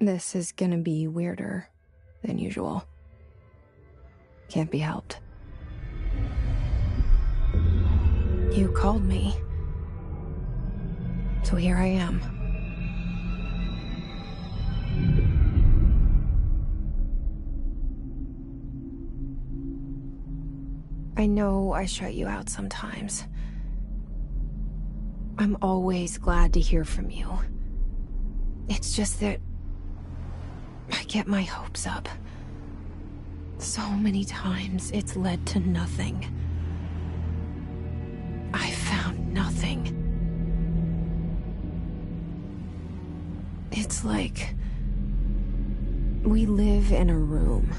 This is gonna be weirder than usual. Can't be helped. You called me. So here I am. I know I shut you out sometimes. I'm always glad to hear from you. It's just that I get my hopes up. So many times it's led to nothing. I found nothing. It's like we live in a room,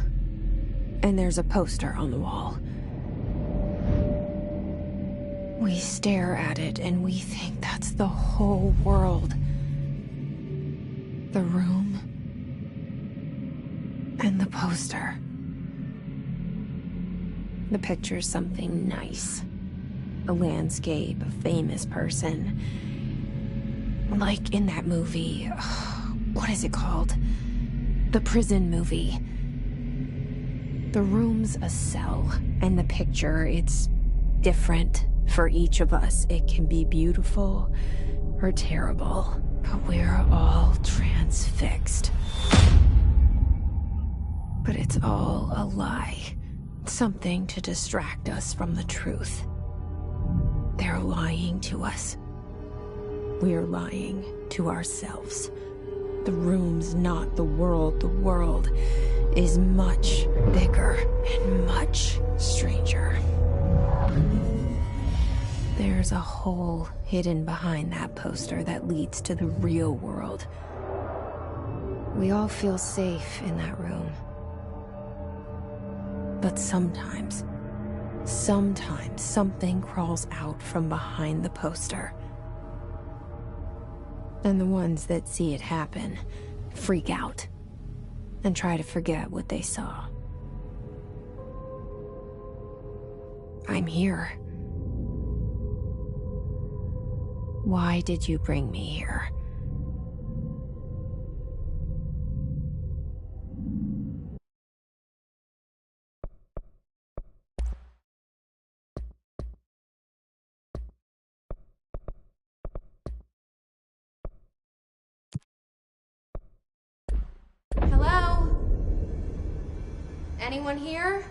and there's a poster on the wall. We stare at it and we think that's the whole world. The room and the poster. The picture's something nice. A landscape, a famous person. Like in that movie, what is it called? The prison movie. The room's a cell, and the picture, it's different for each of us. It can be beautiful or terrible, but we're all transfixed. But it's all a lie. Something to distract us from the truth. They're lying to us. We're lying to ourselves. The room's not the world. The world is much bigger and much stranger. There's a hole hidden behind that poster that leads to the real world. We all feel safe in that room. But sometimes something crawls out from behind the poster. And the ones that see it happen freak out and try to forget what they saw. I'm here. Why did you bring me here? Hello? Anyone here?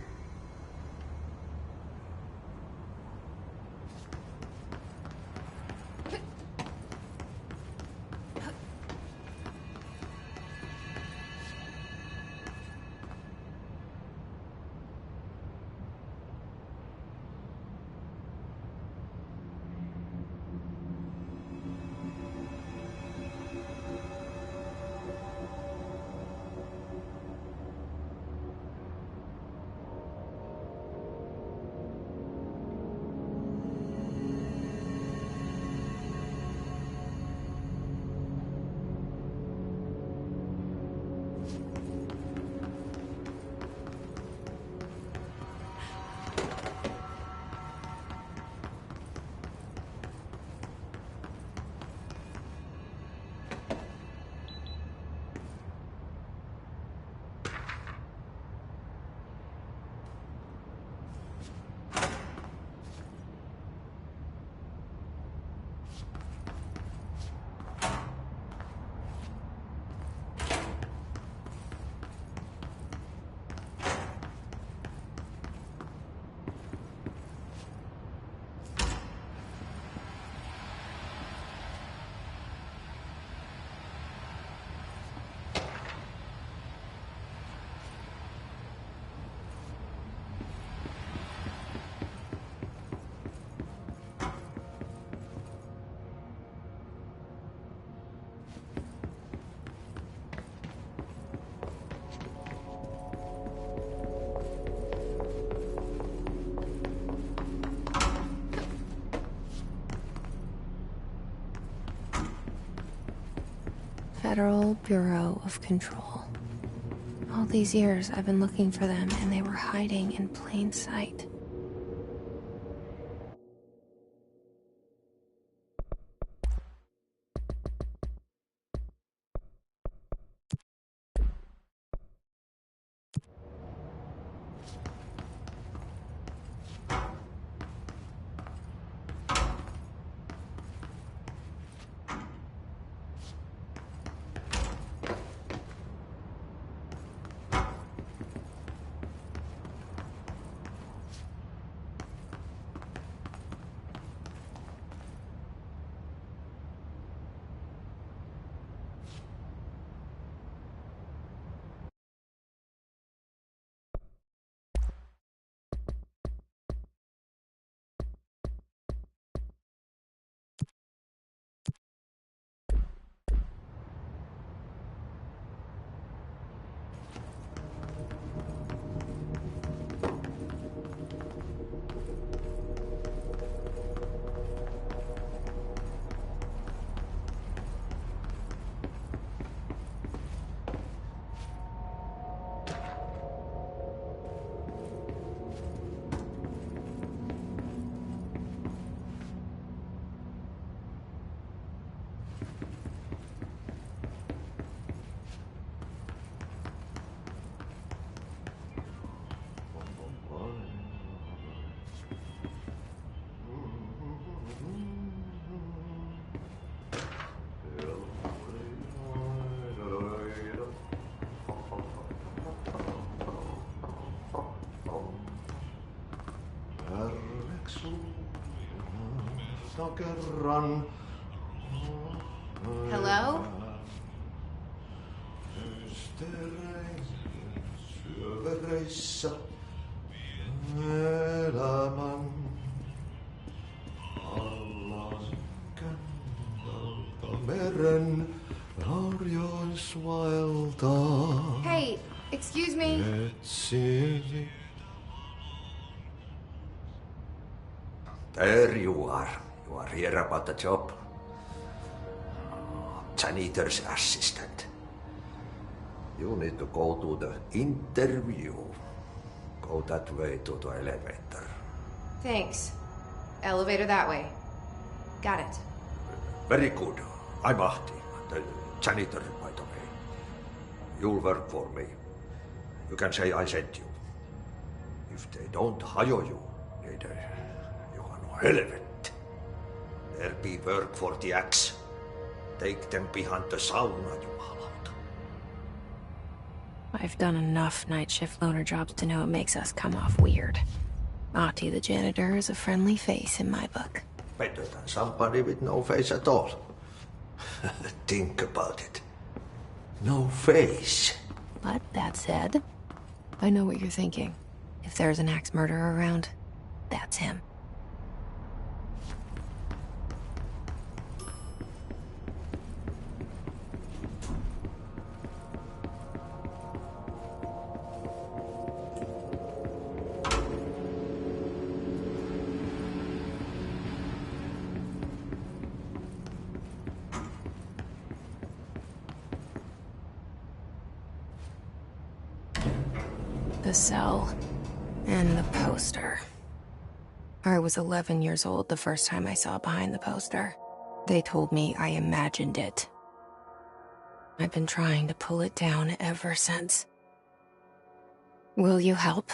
Federal Bureau of Control. All these years I've been looking for them, and they were hiding in plain sight. Kerran. Hello? Syövereissä elämän alla käntalta meren harjoisvaeltaa. Hey, excuse me. Etsini. There you are. You are here about the job. Janitor's assistant. You need to go to the interview. Go that way to the elevator. Thanks. Elevator that way. Got it. Very good. I'm Ahti, the janitor, by the way. You'll work for me. You can say I sent you. If they don't hire you, you are no helvet. There be work for the axe. Take them behind the sauna, jumalauta. I've done enough night shift loner jobs to know it makes us come off weird. Ahti the janitor is a friendly face in my book. Better than somebody with no face at all. Think about it. No face. But that said, I know what you're thinking. If there's an axe murderer around, that's him. The cell and the poster. I was 11 years old the first time I saw behind the poster. They told me I imagined it. I've been trying to pull it down ever since. Will you help?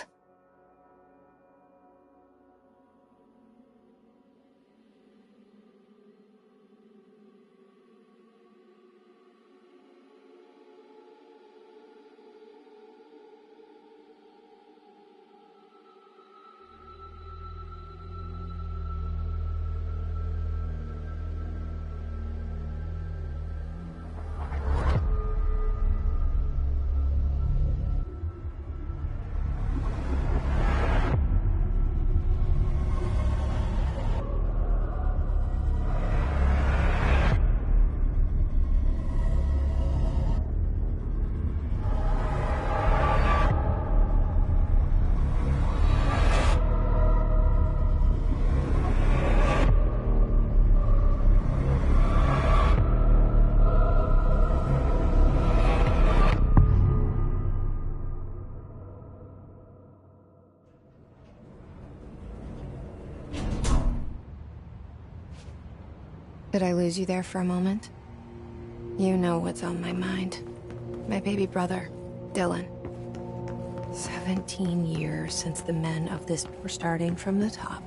Did I lose you there for a moment? You know what's on my mind. My baby brother, Dylan. 17 years since the men of this were starting from the top.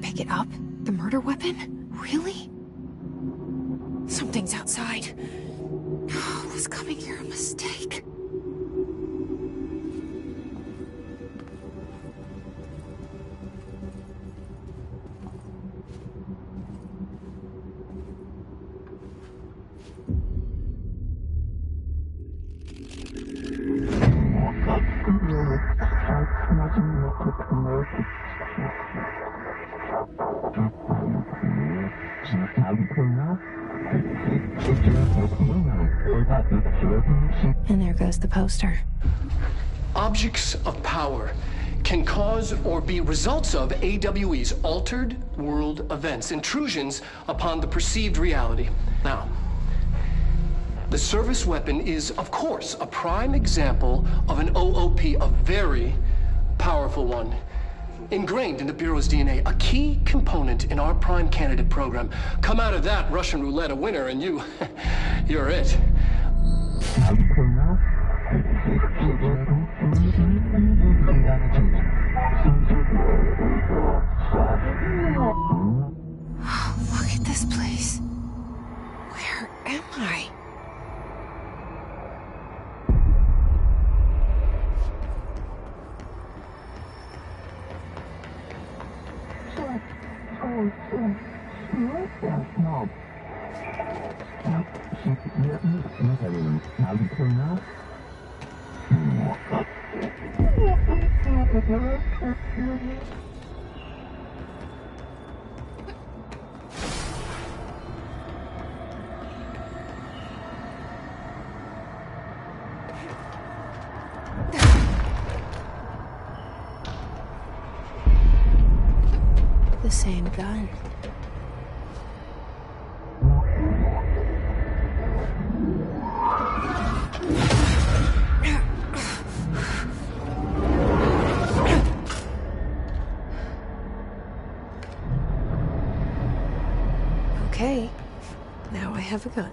Pick it up? The murder weapon? Really? Something's outside. Was coming here a mistake? And there goes the poster. Objects of power can cause or be results of AWE's altered world events, intrusions upon the perceived reality. Now, the service weapon is, of course, a prime example of an OOP, a very powerful one. Ingrained in the Bureau's DNA, a key component in our prime candidate program. Come out of that Russian roulette a winner and you're it. Look at this place. Where am I? The same gun. Okay, now I have a gun.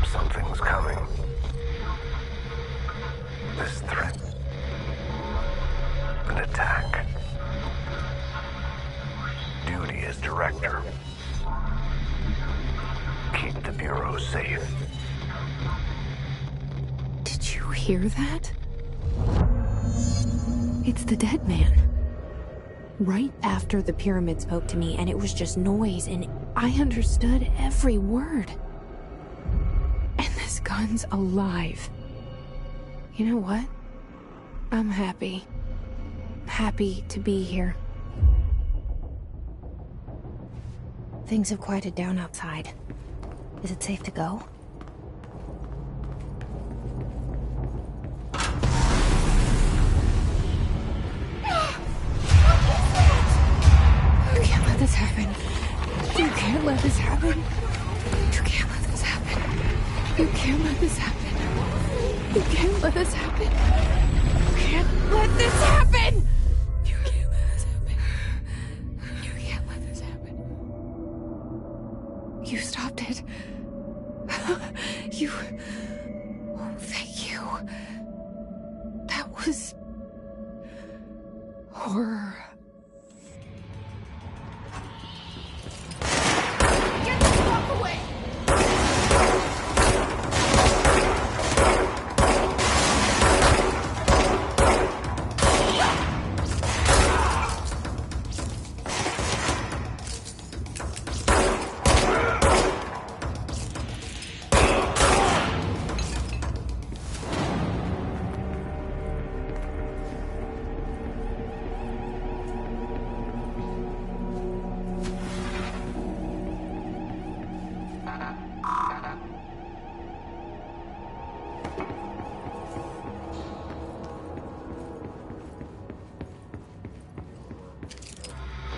Something's coming. director. Keep the Bureau safe. Did you hear that? It's the dead man. Right after the pyramid spoke to me, and it was just noise, and I understood every word. And this gun's alive. You know what? I'm happy. Happy to be here. Things have quieted down outside. Is it safe to go? You can't let this happen. You can't let this happen. You can't let this happen. You can't let this happen. You can't let this happen. You can't let this happen! You can't let this happen. You can't let this happen. You stopped it. You... Oh, thank you. That was... horror. Get the fuck away!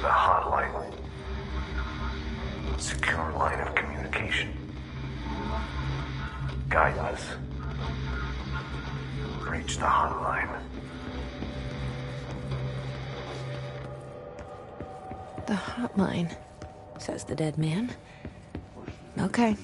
The hotline. Secure line of communication. Guidance. Reach the hotline. The hotline, says the dead man. Okay.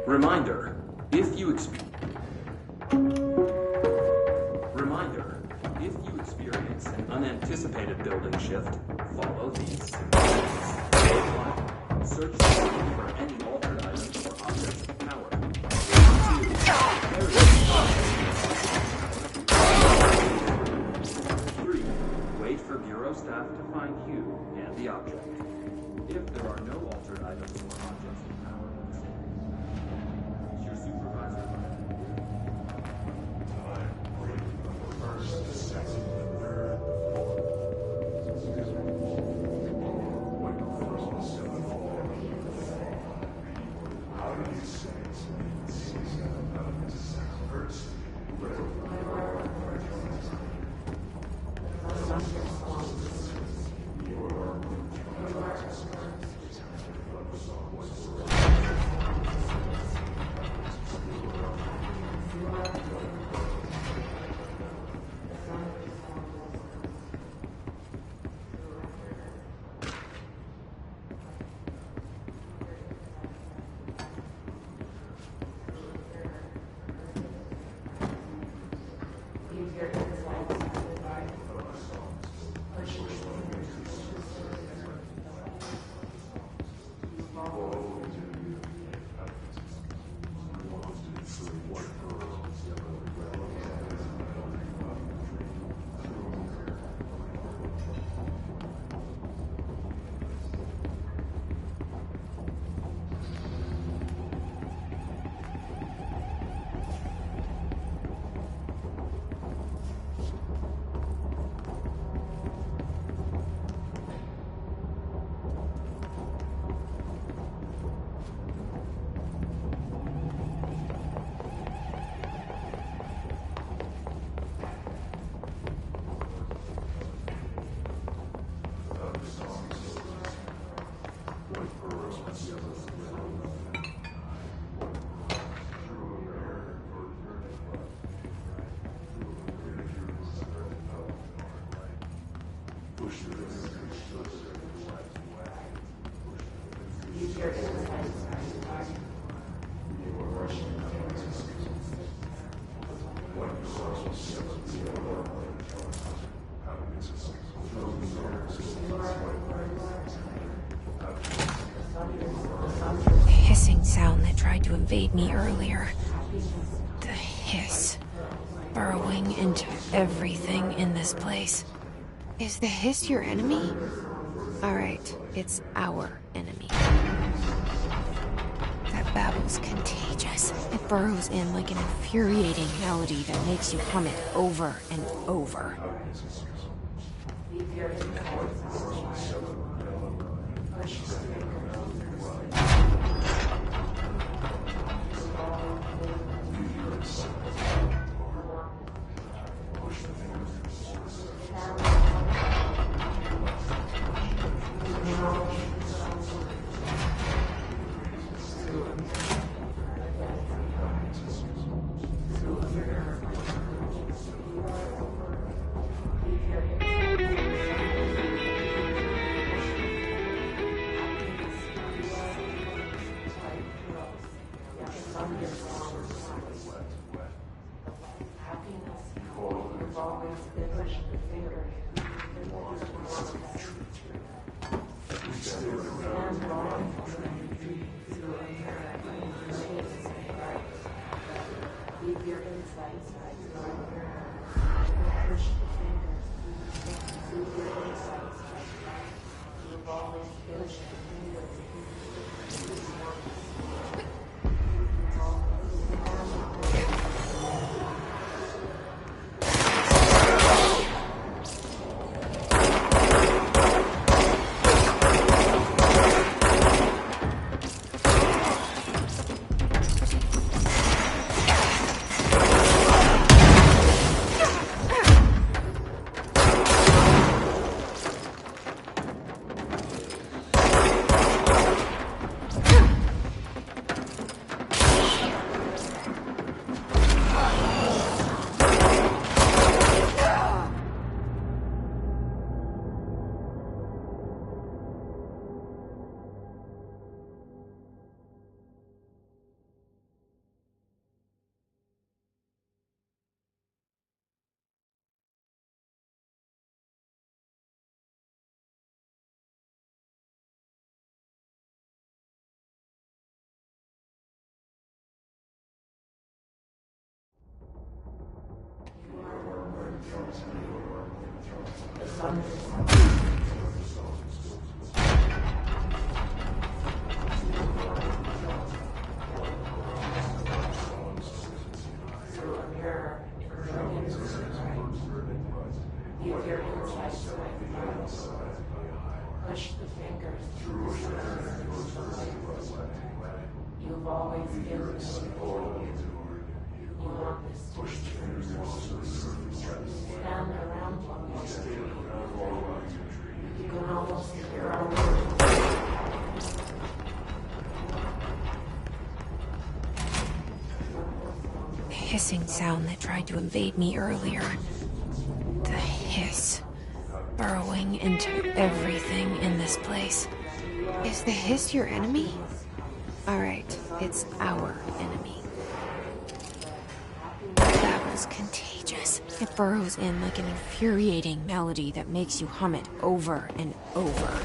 Reminder, if you experience an unanticipated building shift, follow these suggestions. 1. Search for any altered items or objects of power. 2. 3. Wait for Bureau staff to find you and the object. If there are no altered items or objects of power, your supervisor. The hissing sound that tried to invade me earlier. The hiss. Burrowing into everything in this place. Is the hiss your enemy? Alright, it's our enemy. That babble's contagious. It burrows in like an infuriating melody that makes you hum it over and over. Push the fingers through. You've always been the support. You want this push the fingers stand around one. You can almost hear our words. The hissing sound that tried to invade me earlier. The hiss. Burrowing into everything in this place. Is the hiss your enemy? Alright, it's our enemy. That was contagious. It burrows in like an infuriating melody that makes you hum it over and over.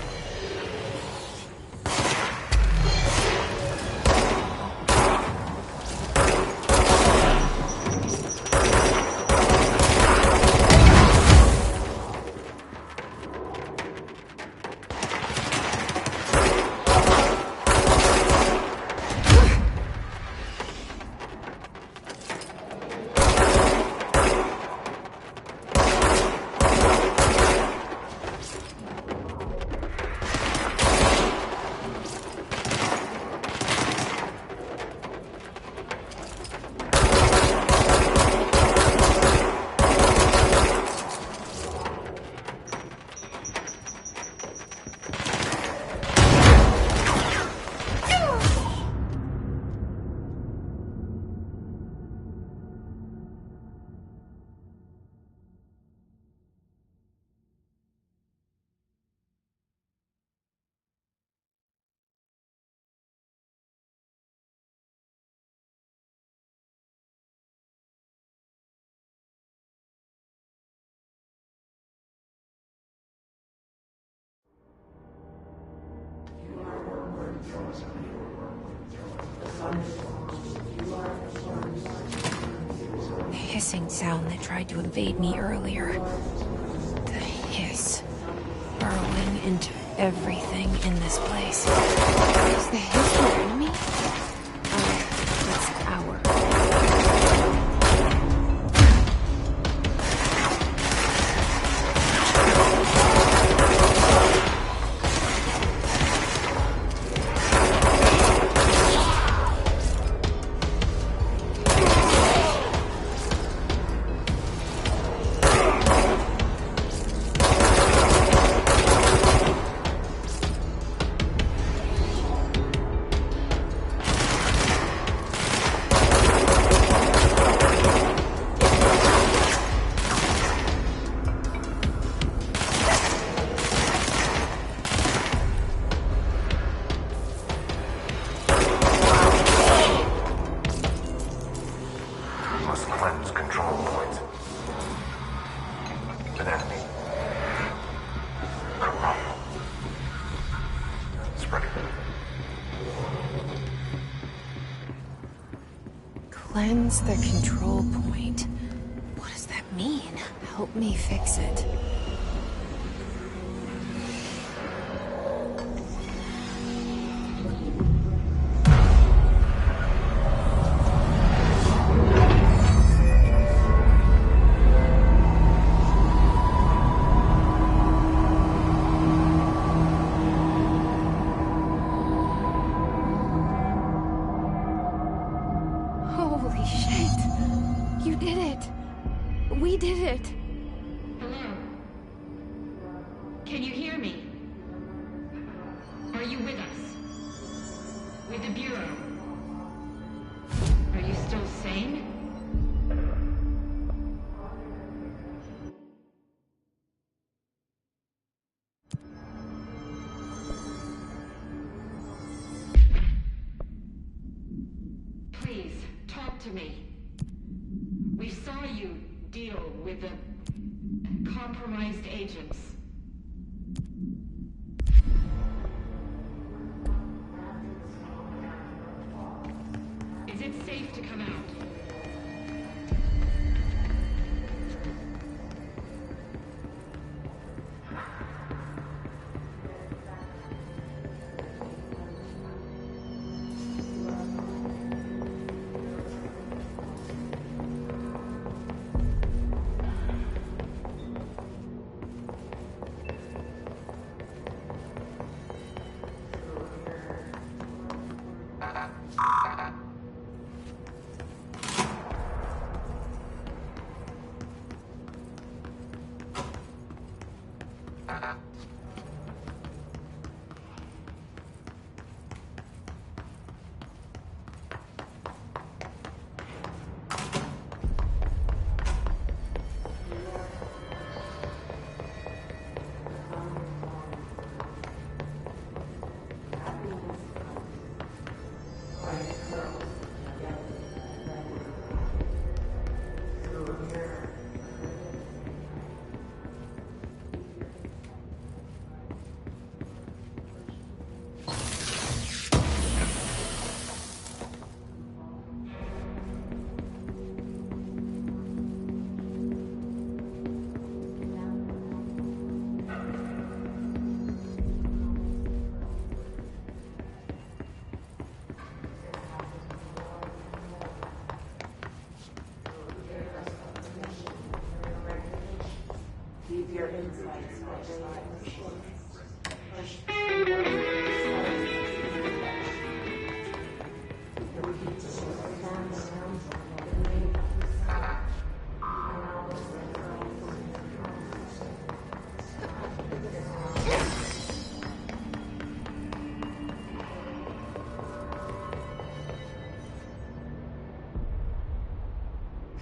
The hissing sound that tried to invade me earlier. The hiss. Burrowing into everything in this place. Is the hiss an enemy? It's our. Cleanse the control point. What does that mean? Help me fix it. Holy shit! You did it! We did it! Hello? Can you hear me? Are you with us? With the Bureau? Are you still sane? Please, talk to me. We saw you deal with the compromised agents. Is it safe to come out?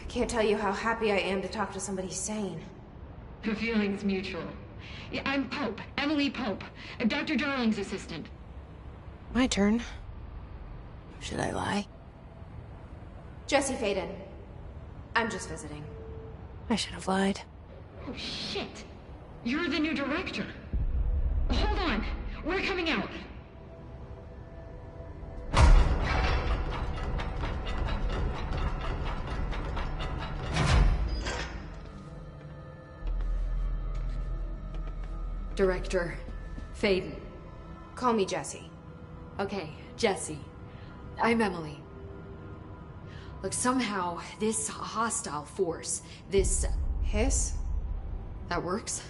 I can't tell you how happy I am to talk to somebody sane. The feeling's mutual. Yeah, I'm Pope, Emily Pope, Dr. Darling's assistant. My turn. Should I lie? Jesse Faden. I'm just visiting. I should have lied. Oh, shit. You're the new director. Hold on. We're coming out. Director Faden. Call me Jessie. Okay, Jessie. I'm Emily. Look, somehow, this hostile force, this... Hiss? That works.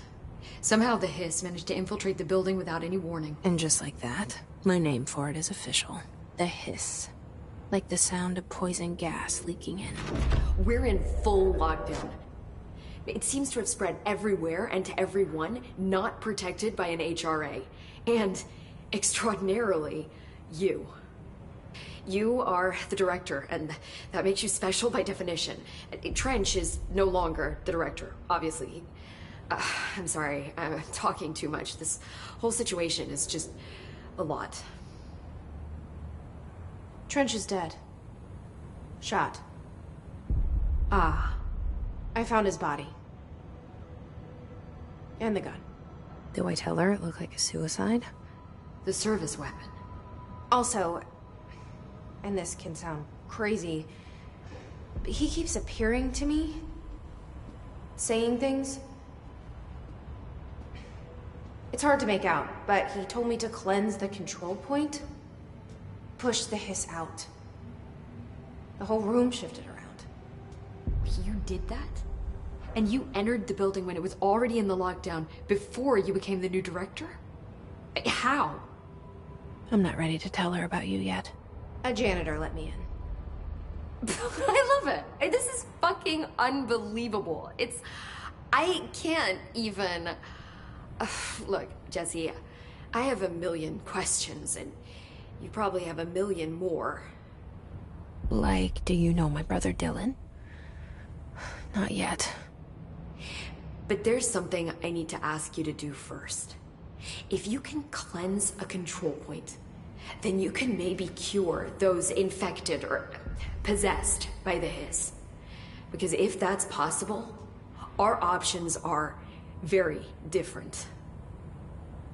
Somehow the Hiss managed to infiltrate the building without any warning. And just like that, my name for it is official. The Hiss. Like the sound of poison gas leaking in. We're in full lockdown. It seems to have spread everywhere and to everyone not protected by an HRA. And, extraordinarily, you. You are the director, and that makes you special by definition. Trench is no longer the director, obviously. I'm sorry, I'm talking too much. This whole situation is just a lot. Trench is dead. Shot. Ah. I found his body. And the gun. Do I tell her it looked like a suicide? The service weapon. Also, and this can sound crazy, but he keeps appearing to me, saying things. It's hard to make out, but he told me to cleanse the control point, push the Hiss out. The whole room shifted around. You did that? And you entered the building when it was already in the lockdown before you became the new director? How? I'm not ready to tell her about you yet. A janitor let me in. I love it. This is fucking unbelievable. I can't even... Look, Jessie, I have a million questions, and you probably have a million more. Like, do you know my brother Dylan? Not yet. But there's something I need to ask you to do first. If you can cleanse a control point, then you can maybe cure those infected or possessed by the Hiss. Because if that's possible, our options are very different.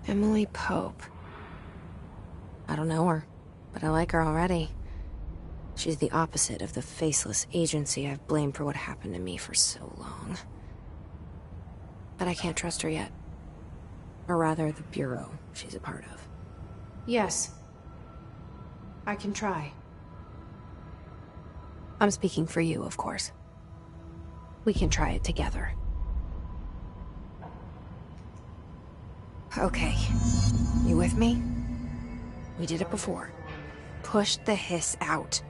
Emily Pope. I don't know her, but I like her already. She's the opposite of the faceless agency I've blamed for what happened to me for so long. But I can't trust her yet. Or rather, the Bureau she's a part of. Yes. I can try. I'm speaking for you, of course. We can try it together. Okay. You with me? We did it before. Push the Hiss out.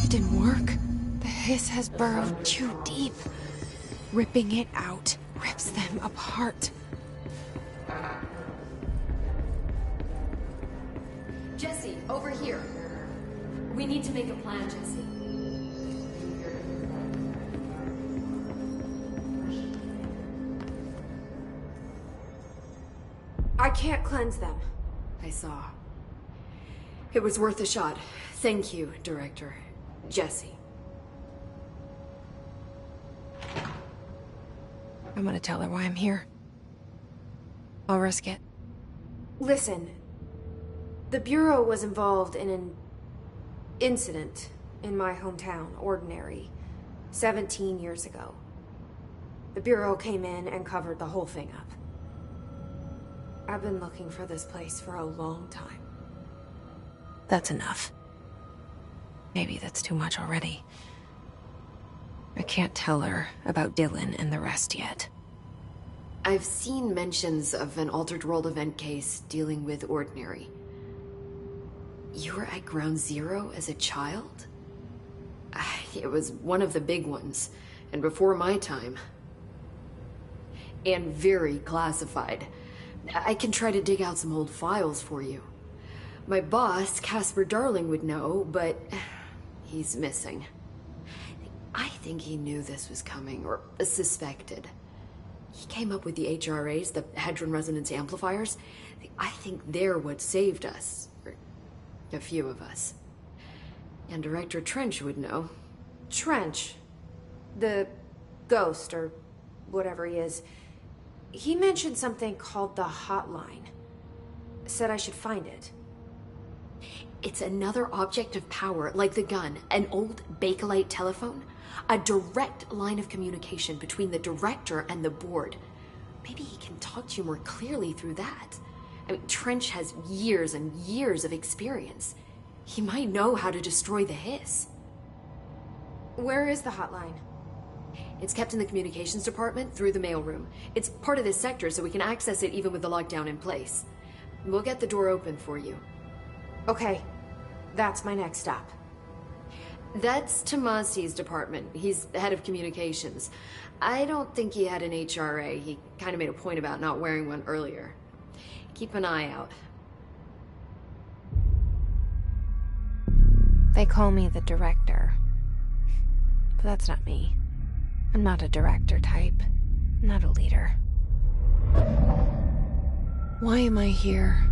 It didn't work. The hiss has burrowed too deep. Ripping it out rips them apart. Jesse, over here. We need to make a plan, Jesse. I can't cleanse them. I saw. It was worth a shot. Thank you, Director. Jesse. I'm gonna tell her why I'm here. I'll risk it. Listen, the Bureau was involved in an incident in my hometown, Ordinary, 17 years ago. The Bureau came in and covered the whole thing up. I've been looking for this place for a long time. That's enough. Maybe that's too much already. I can't tell her about Dylan and the rest yet. I've seen mentions of an Altered World event case dealing with Ordinary. You were at Ground Zero as a child? It was one of the big ones, and before my time. And very classified. I can try to dig out some old files for you. My boss, Casper Darling, would know, but he's missing. I think he knew this was coming, or suspected. He came up with the HRAs, the Hadron Resonance Amplifiers. I think they're what saved us. Or a few of us. And Director Trench would know. Trench? The ghost, or whatever he is. He mentioned something called the Hotline. Said I should find it. It's another object of power, like the gun, an old Bakelite telephone. A direct line of communication between the director and the board. Maybe he can talk to you more clearly through that. I mean, Trench has years and years of experience. He might know how to destroy the hiss. Where is the hotline? It's kept in the communications department through the mailroom. It's part of this sector, so we can access it even with the lockdown in place. We'll get the door open for you. Okay, that's my next stop. That's Tomasi's department. He's the head of communications. I don't think he had an HRA. He kind of made a point about not wearing one earlier. Keep an eye out. They call me the director. But that's not me. I'm not a director type. I'm not a leader. Why am I here?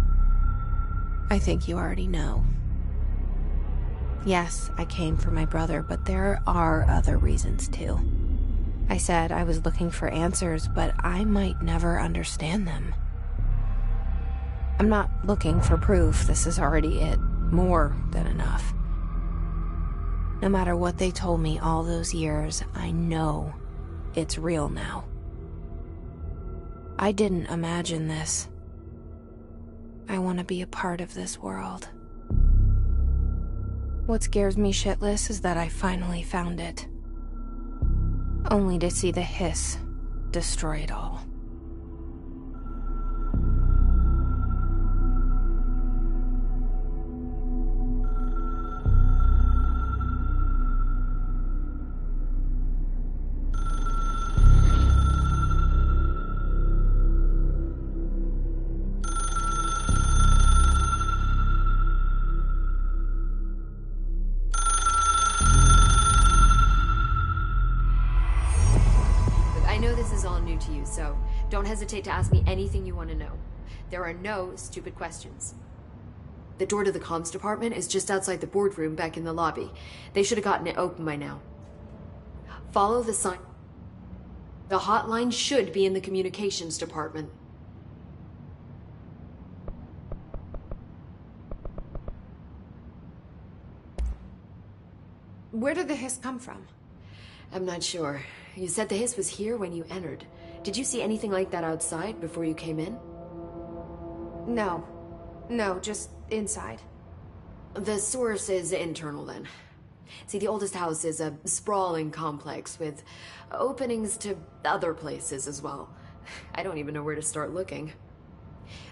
I think you already know. Yes, I came for my brother, but there are other reasons too. I said I was looking for answers, but I might never understand them. I'm not looking for proof. This is already it. More than enough. No matter what they told me all those years, I know it's real now. I didn't imagine this. I want to be a part of this world. What scares me shitless is that I finally found it. Only to see the hiss destroy it all. To you, so don't hesitate to ask me anything you want to know. There are no stupid questions. The door to the comms department is just outside the boardroom back in the lobby. They should have gotten it open by now. Follow the sign. The hotline should be in the communications department. Where did the hiss come from? I'm not sure. You said the hiss was here when you entered. Did you see anything like that outside before you came in? No. No, just inside. The source is internal then. See, the oldest house is a sprawling complex with openings to other places as well. I don't even know where to start looking.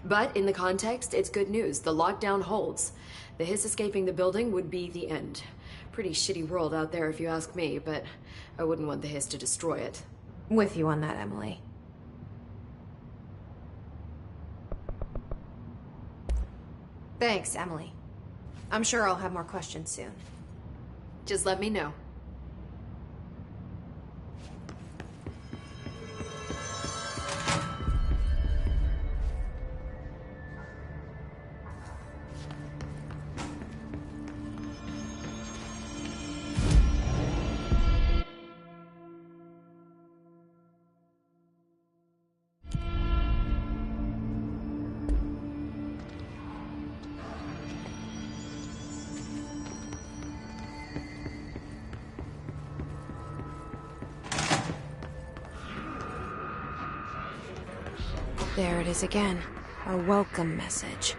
But in the context, it's good news. The lockdown holds. The Hiss escaping the building would be the end. Pretty shitty world out there if you ask me, but I wouldn't want the Hiss to destroy it. With you on that, Emily. Thanks, Emily. I'm sure I'll have more questions soon. Just let me know. There it is again. A welcome message.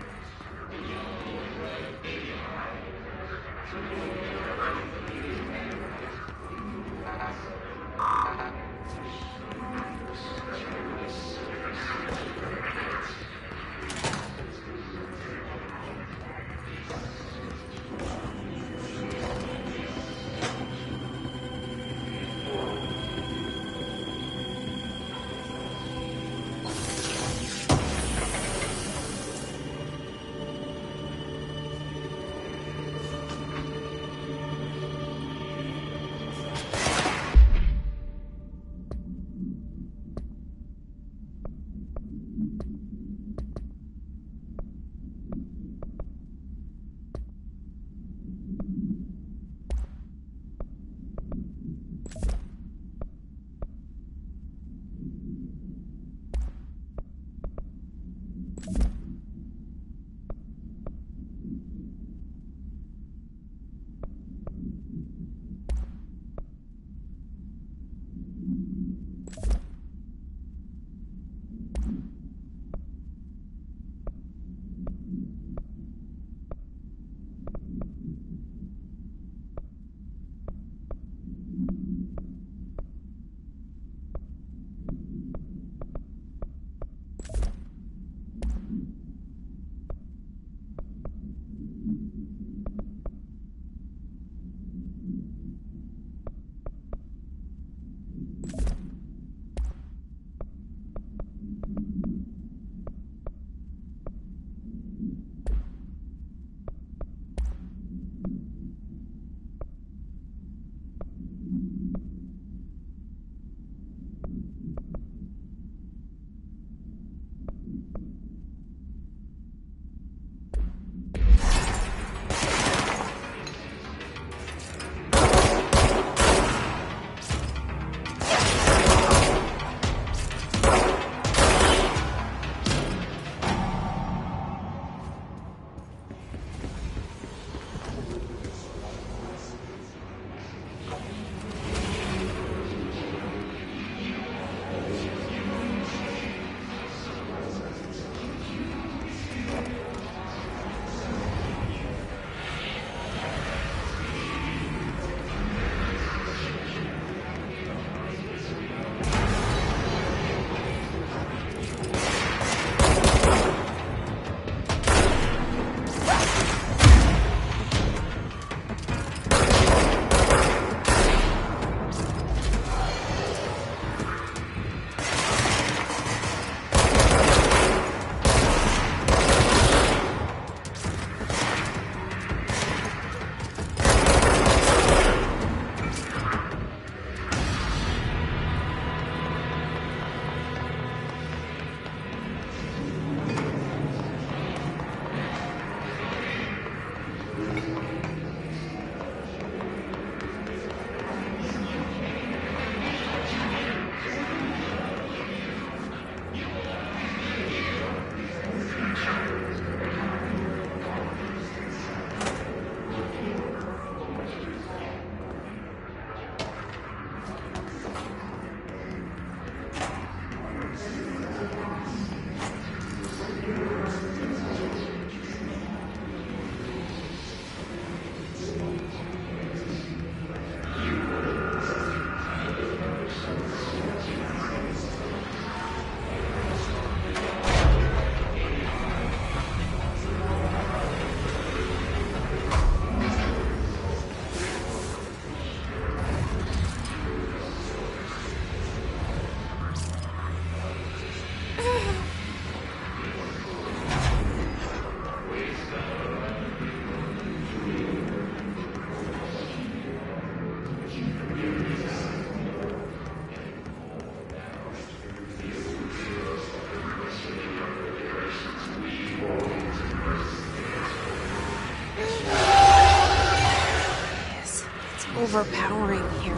overpowering here.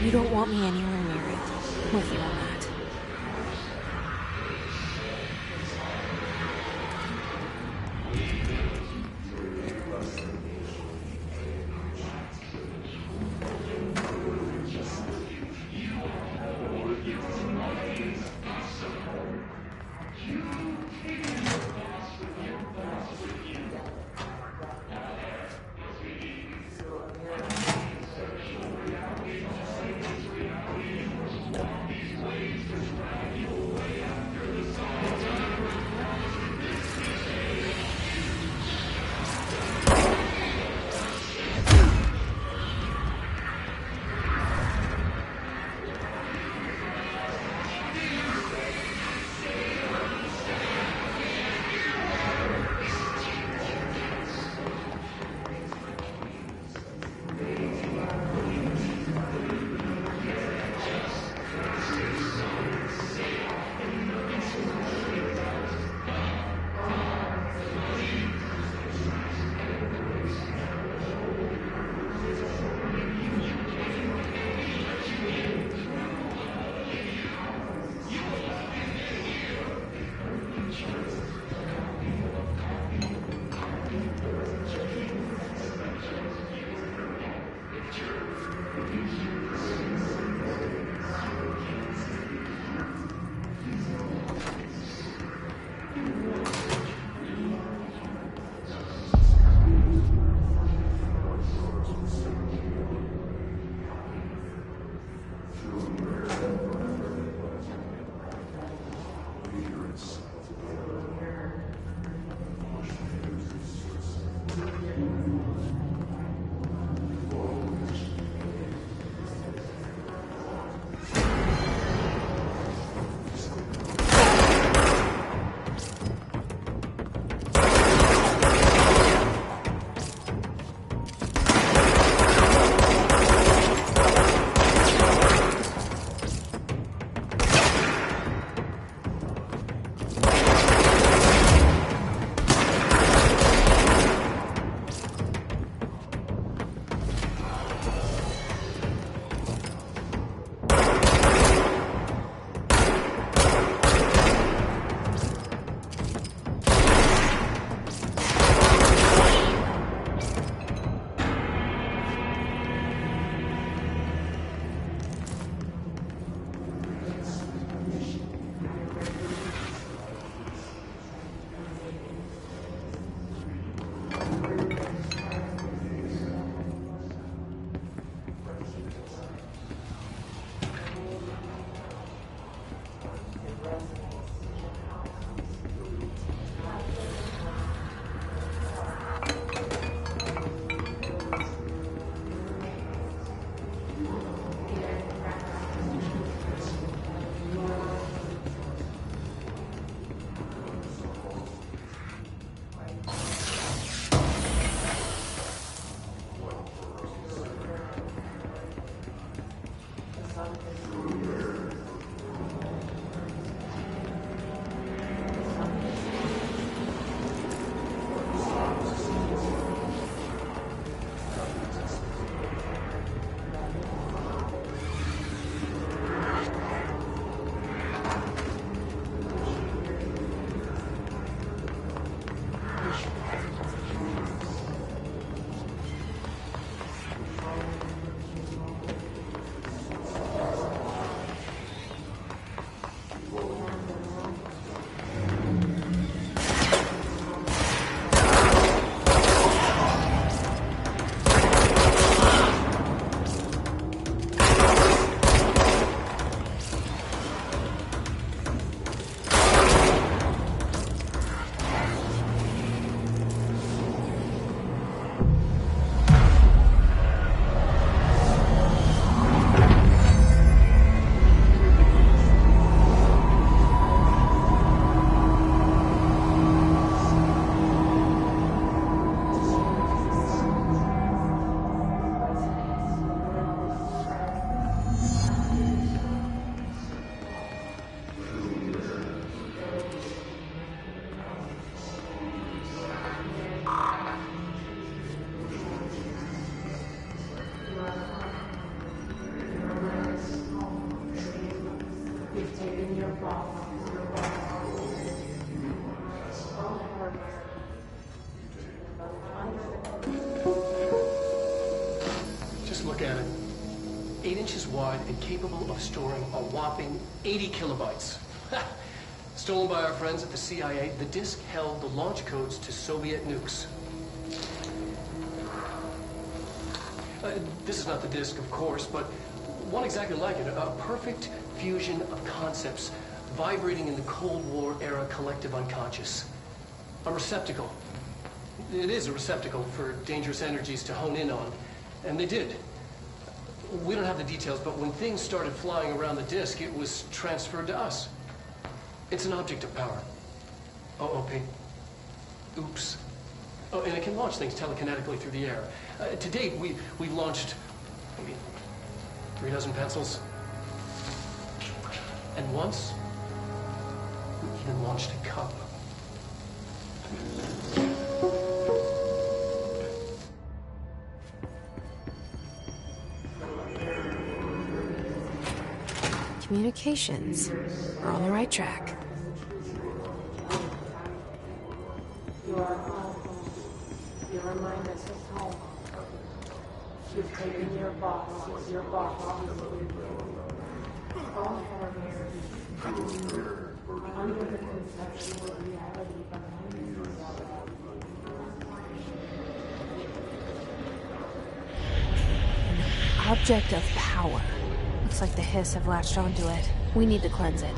You don't want me anywhere near it, with you on that. Just look at it. 8 inches wide and capable of storing a whopping 80 kilobytes. Stolen by our friends at the CIA, the disk held the launch codes to Soviet nukes. This is not the disk, of course, but one exactly like it. A perfect fusion of concepts vibrating in the Cold War era collective unconscious. A receptacle. It is a receptacle for dangerous energies to hone in on. And they did. We don't have the details, but when things started flying around the disk, it was transferred to us. It's an object of power. OOP. Oops. Oh, and it can launch things telekinetically through the air. To date, we've launched, 3 dozen pencils. And once, we even launched a cup. Communications. We're on the right track. You are home. You remind us of home. You've taken your boss as your boss. All foreigners under the conceptual reality behind An object of power. Looks like the Hiss have latched onto it. We need to cleanse it.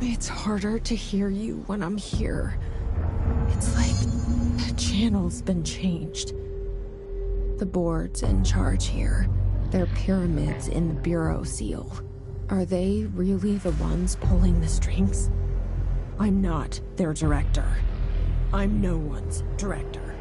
It's harder to hear you when I'm here. It's like the channel's been changed. The board's in charge here. They're pyramids in the Bureau seal. Are they really the ones pulling the strings? I'm not their director. I'm no one's director.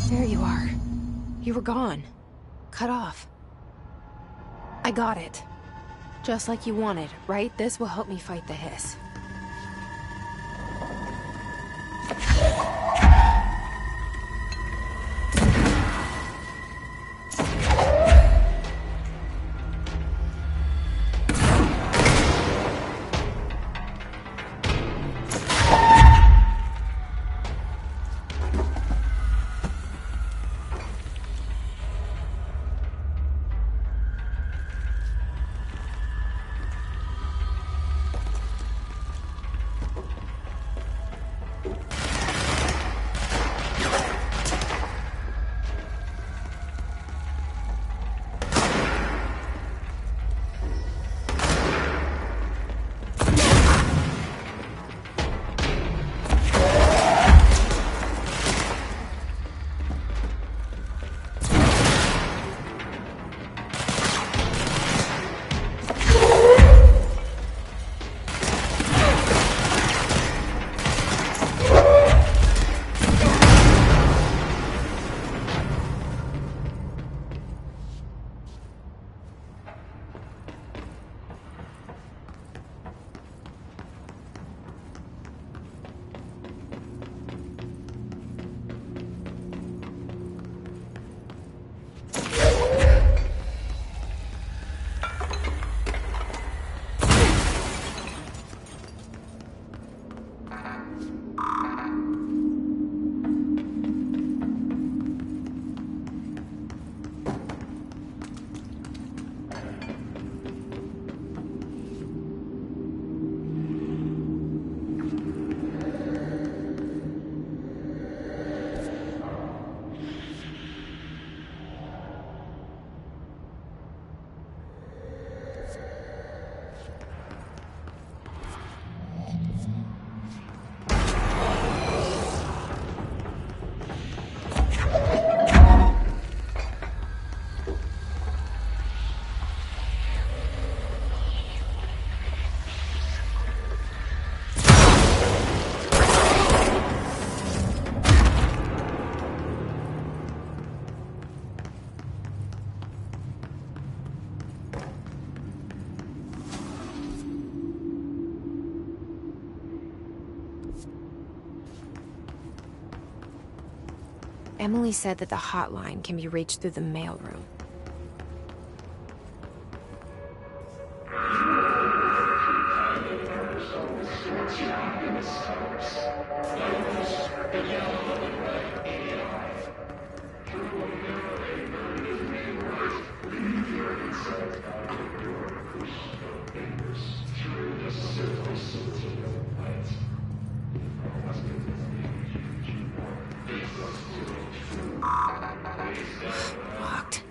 There you are. You were gone. Cut off. I got it. Just like you wanted, right? This will help me fight the hiss. Emily said that the hotline can be reached through the mailroom. Locked.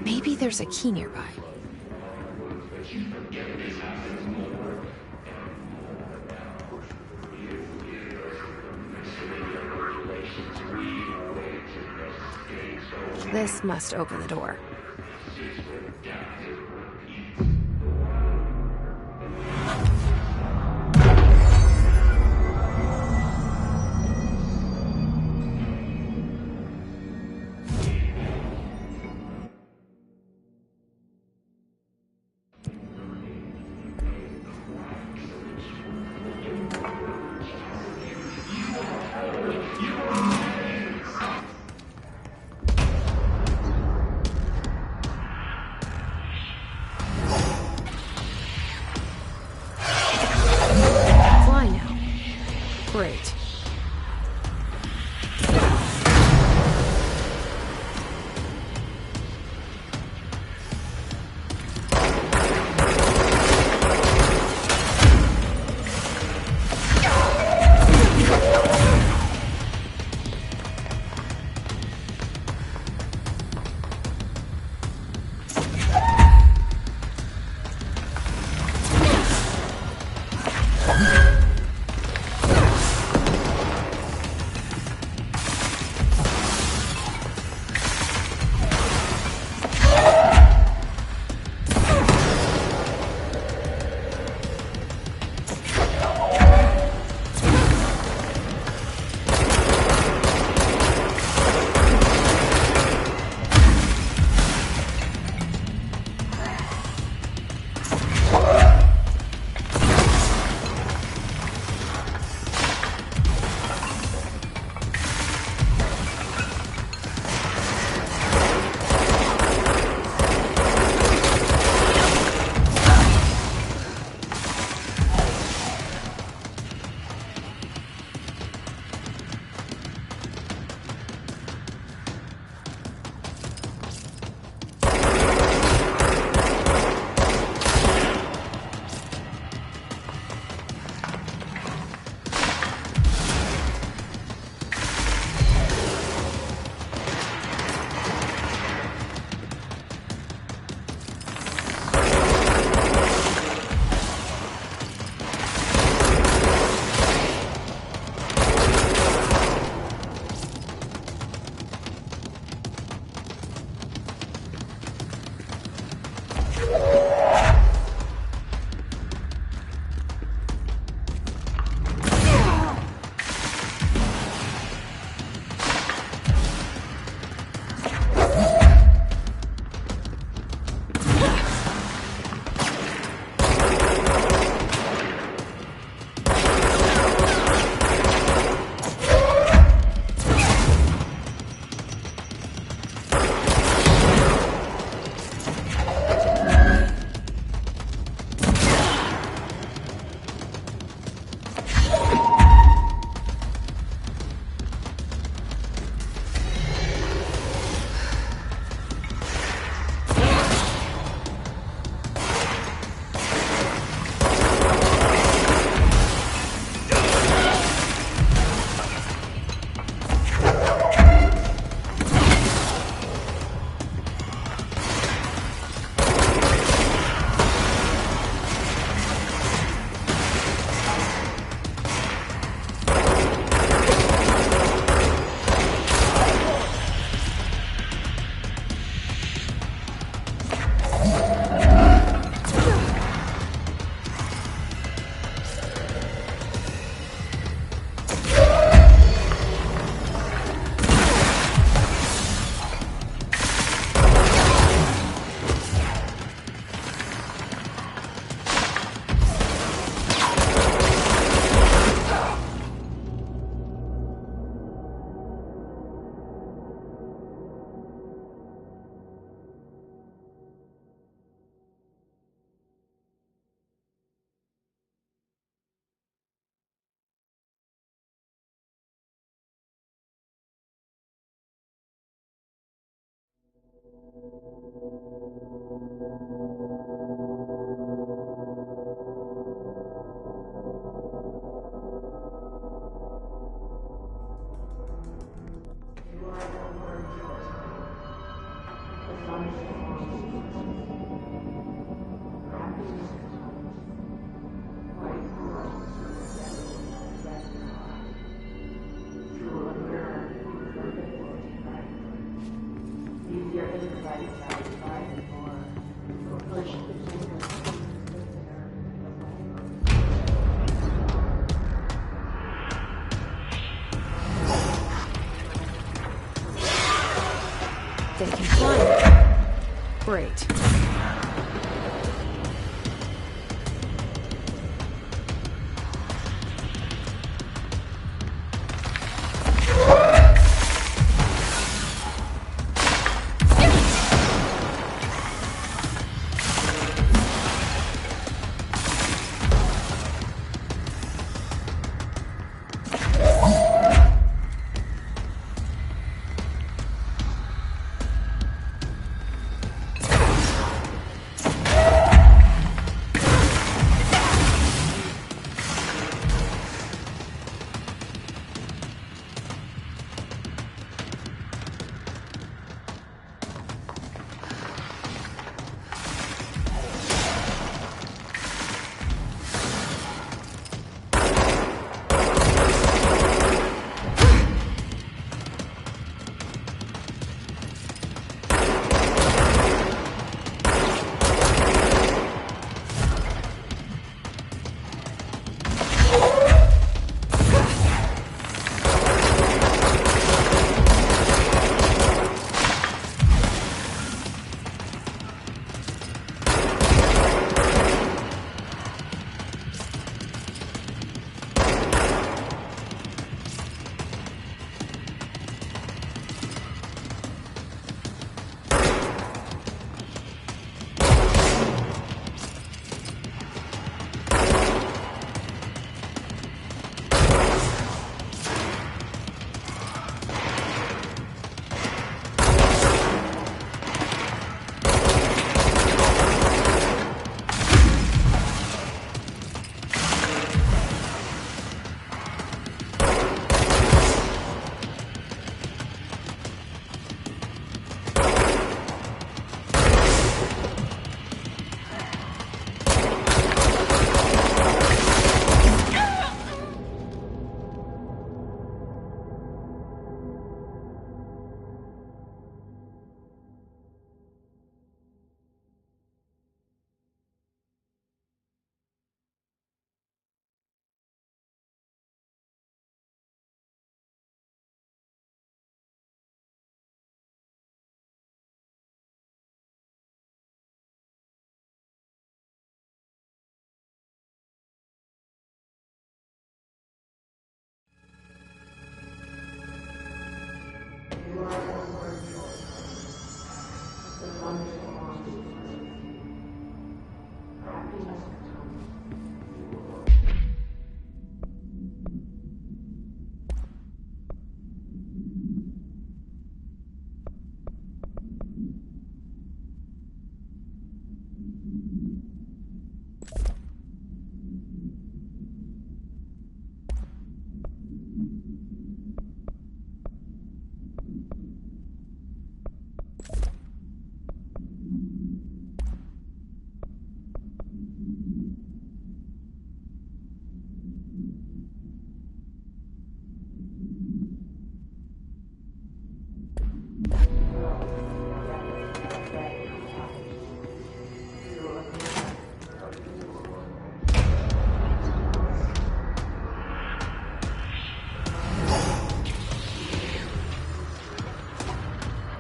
Maybe there's a key nearby. This must open the door. They can fly. Great.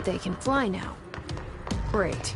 They can fly now. Great.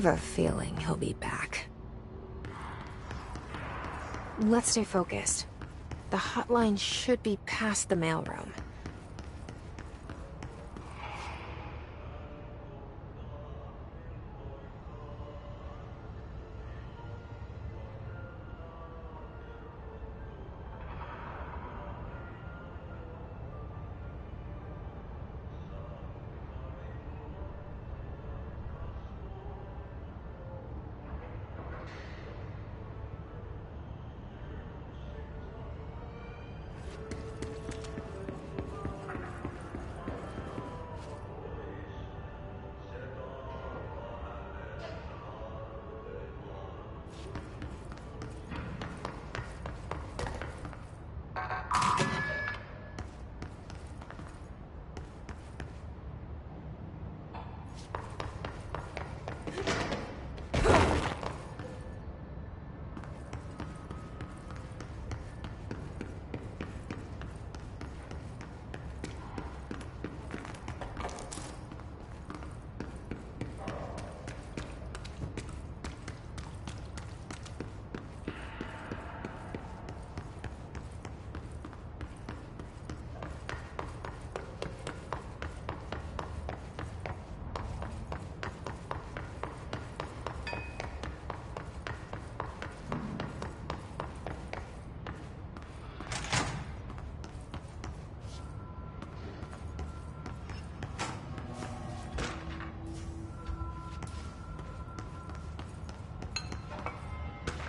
have a feeling he'll be back. Let's stay focused. The hotline should be past the mailroom.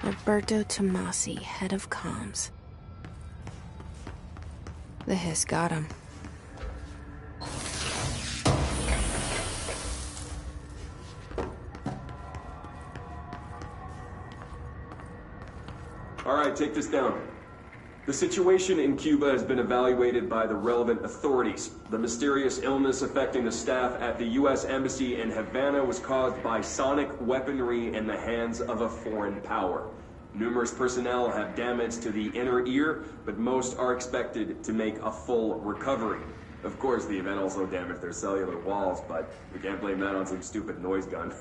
Roberto Tomasi, head of comms. The hiss got him. All right, take this down. The situation in Cuba has been evaluated by the relevant authorities. The mysterious illness affecting the staff at the U.S. Embassy in Havana was caused by sonic weaponry in the hands of a foreign power. Numerous personnel have damage to the inner ear, but most are expected to make a full recovery. Of course, the event also damaged their cellular walls, but we can't blame that on some stupid noise gun.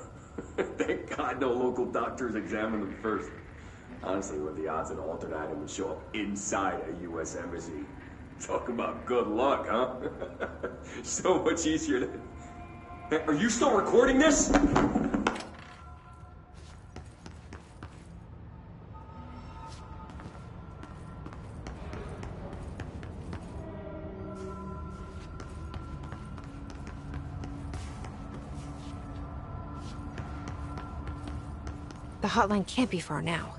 Thank God no local doctors examined them first. Honestly, what are the odds an alternate item would show up inside a U.S. embassy? Talk about good luck, huh? So much easier to... Hey, are you still recording this? The hotline can't be far now.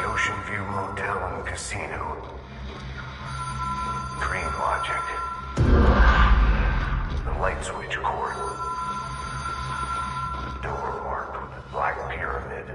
Ocean View Motel and Casino. Dream Logic. The light switch cord. Door marked with a black pyramid.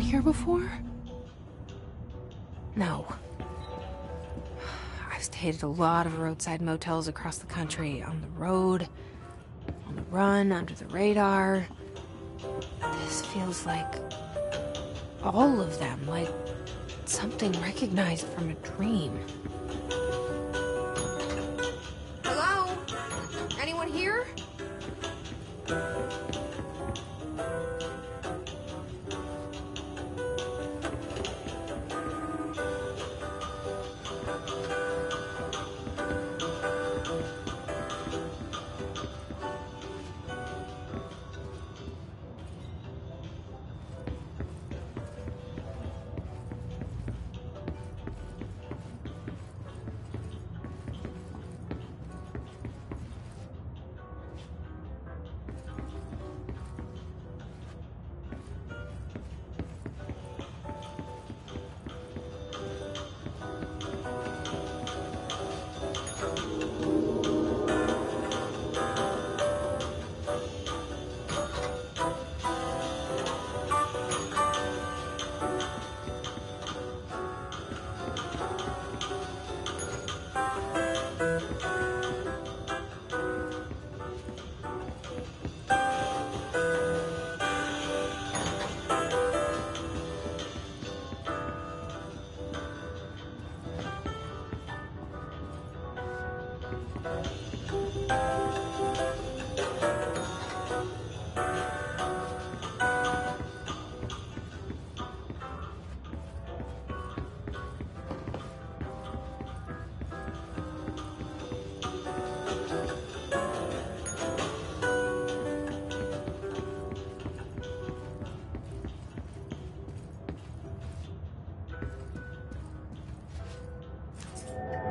here before? No. I've stayed at a lot of roadside motels across the country, on the road, on the run, under the radar. This feels like all of them, like something recognized from a dream. Hello? Anyone here?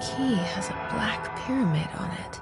Key has a black pyramid on it.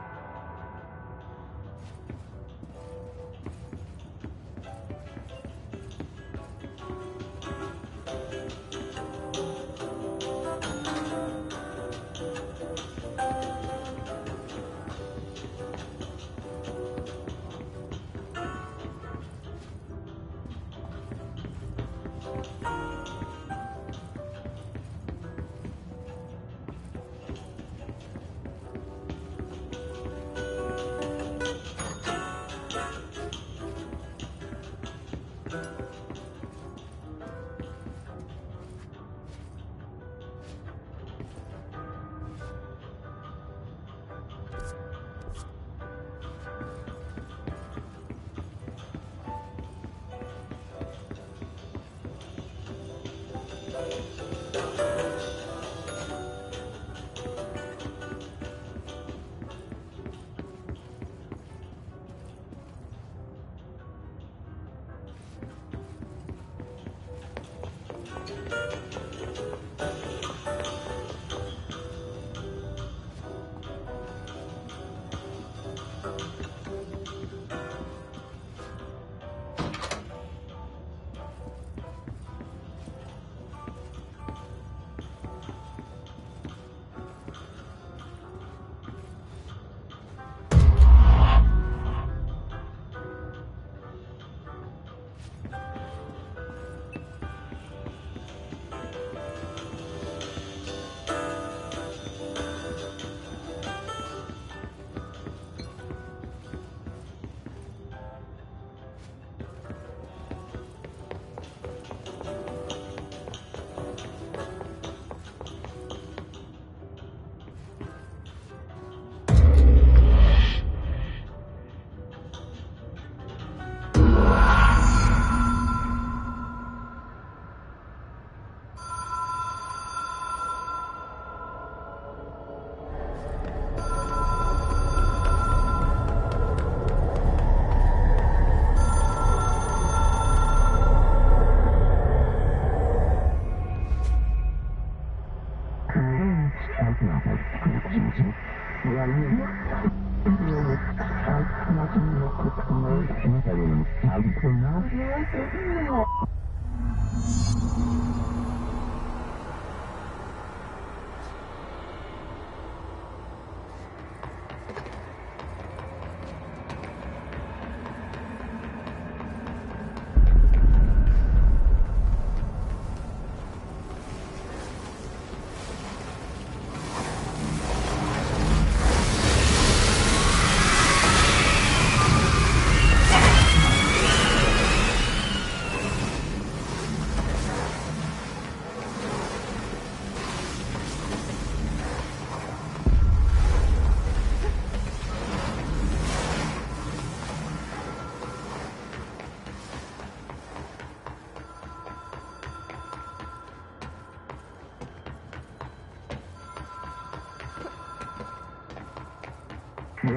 It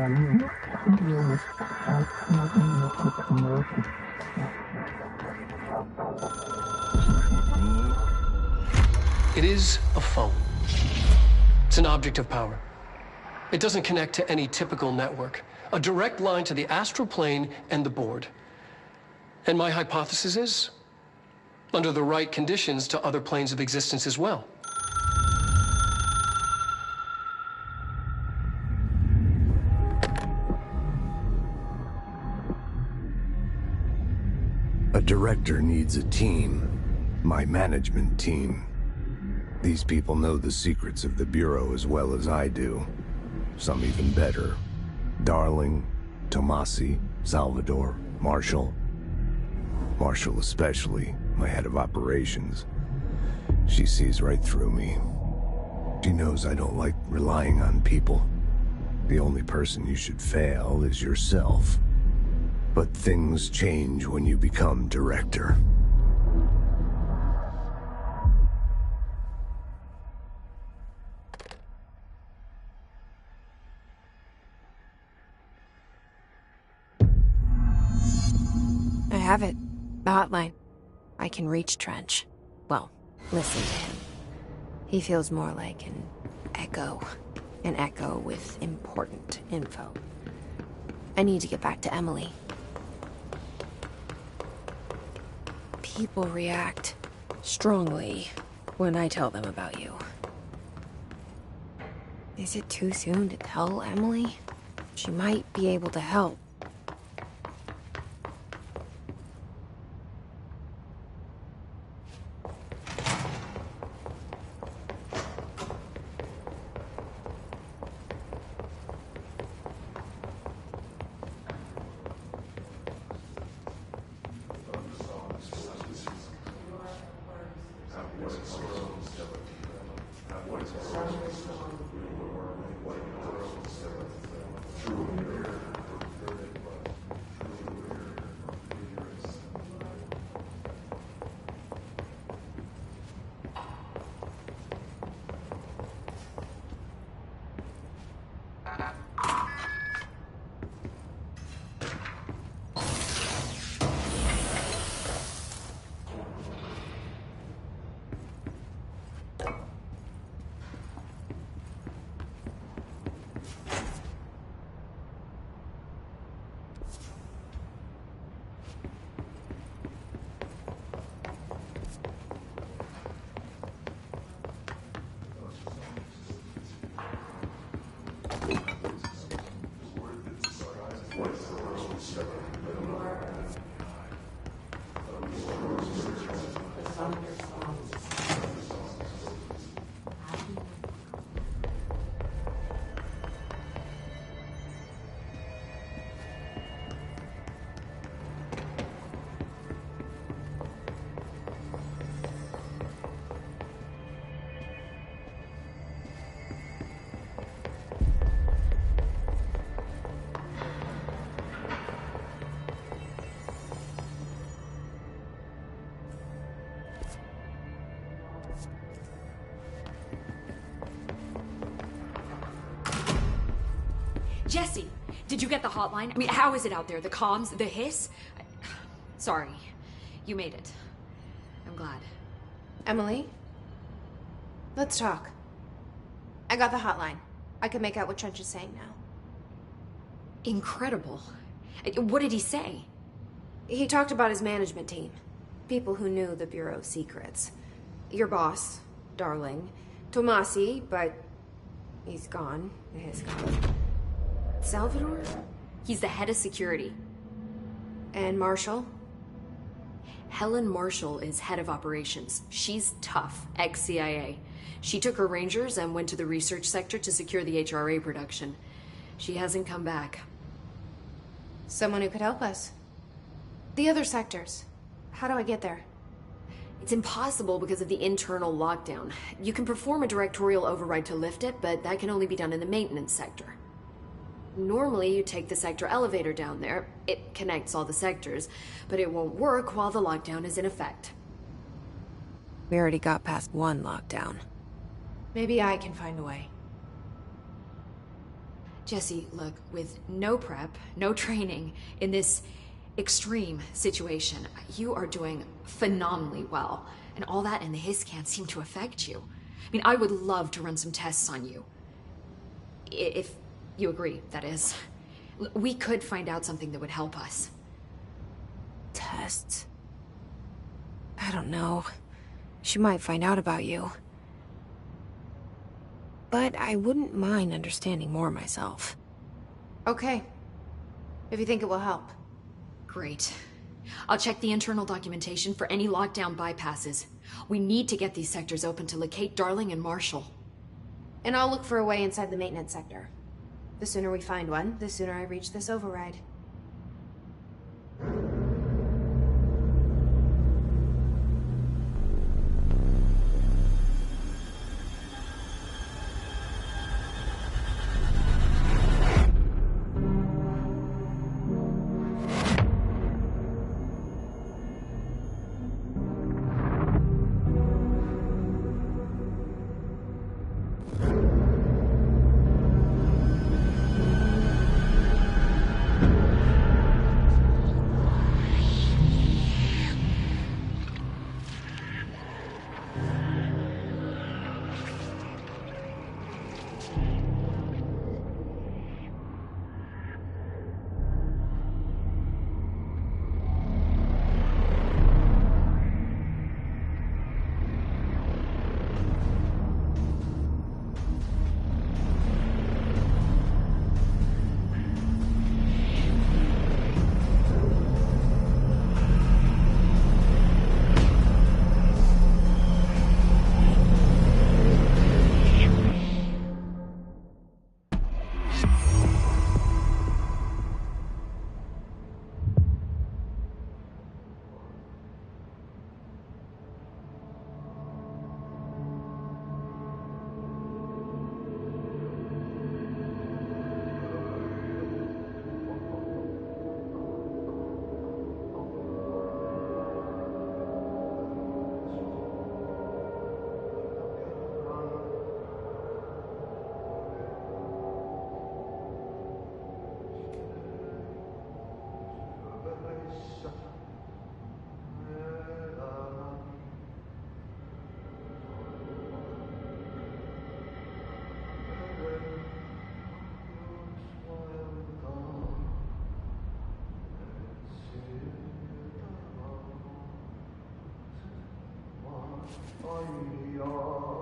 is a phone. It's an object of power. It doesn't connect to any typical network. A direct line to the astral plane and the board. And my hypothesis is, under the right conditions, to other planes of existence as well. A director needs a team. My management team. These people know the secrets of the Bureau as well as I do. Some even better. Darling, Tomasi, Salvador, Marshall. Marshall especially, my head of operations. She sees right through me. She knows I don't like relying on people. The only person you should fail is yourself. But things change when you become director. I have it. The hotline. I can reach Trench. Well, listen to him. He feels more like an echo. An echo with important info. I need to get back to Emily. People react strongly when I tell them about you. Is it too soon to tell Emily? She might be able to help. Jesse, did you get the hotline? I mean, how is it out there? The comms, the hiss? Sorry, you made it. I'm glad. Emily? Let's talk. I got the hotline. I can make out what Trench is saying now. Incredible. What did he say? He talked about his management team. People who knew the Bureau's secrets. Your boss, Darling. Tomasi, but he's gone. He's gone. Salvador? He's the head of security. And Marshall? Helen Marshall is head of operations. She's tough, ex-CIA. She took her Rangers and went to the research sector to secure the HRA production. She hasn't come back. Someone who could help us. The other sectors. How do I get there? It's impossible because of the internal lockdown. You can perform a directorial override to lift it, but that can only be done in the maintenance sector. Normally, you take the sector elevator down there. It connects all the sectors, but it won't work while the lockdown is in effect. We already got past one lockdown. Maybe I can find a way. Jesse, look, with no prep, no training, in this extreme situation, you are doing phenomenally well. And all that and the hiss can't seem to affect you. I mean, I would love to run some tests on you. If you agree, that is. We could find out something that would help us. Tests? I don't know. She might find out about you. But I wouldn't mind understanding more myself. Okay. If you think it will help. Great. I'll check the internal documentation for any lockdown bypasses. We need to get these sectors open to locate Darling and Marshall. And I'll look for a way inside the maintenance sector. The sooner we find one, the sooner I reach this override. Oh,